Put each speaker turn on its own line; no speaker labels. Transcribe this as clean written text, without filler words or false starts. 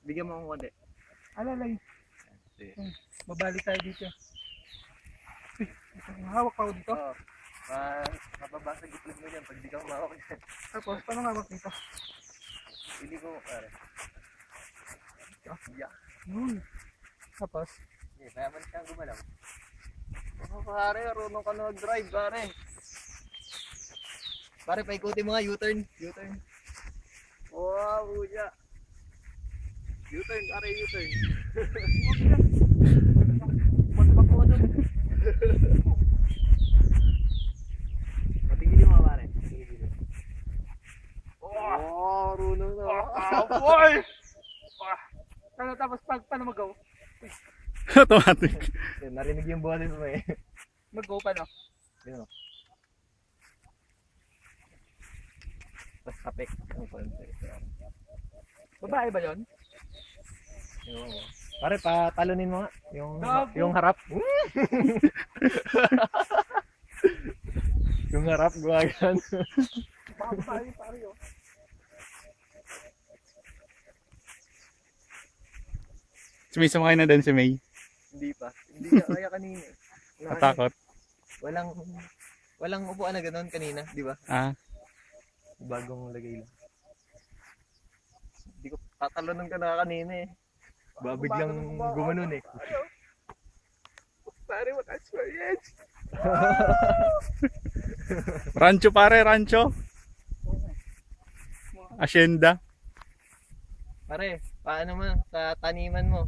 Bigyan mo akong konti.
Alalay.
Sige.
Babalik tayo dito. Uy, hawak pa ako dito.
Oo. Mababasag itlog mo dyan pag di ka umawak dyan.
Tapos, paano hawak dito?
Hindi ko, pare. Yeah.
Yun. Tapos,
Okay, mayaman siyang gumalaw. Oh, pare, marunong ka na mag-drive, pare. Pare, paikutin mo nga, U-turn. U-turn. Wow, uya. U-turn, pare, U-turn. Matubag mo doon. Patigilin mo, pare. Patigilin. Oh, marunong na.
boy! Ano, tapos, paano mag-go?
Automatic.
Narinig yung boses mo eh.
Mag-go pa, no?
Yun o. Tapos kapik. Ang konti.
Babae ba yun?
Yun. Pare, patalunin mo nga.
Gago.
Yung harap. Yung harap, gumagan.
Babae, pare, oh.
Sumisama na din si May.
Hindi pa. Hindi ka kaya kanina.
Natakot.
Walang upuan na gano'n kanina, di ba?
Ah.
Bagong lagay lang. Hindi ko tatalunan ka na kanina eh. Biglang gumanon eh.
Pare, what experience?
Rancho pare, rancho. Asyenda.
Pare, paano mo sa taniman mo?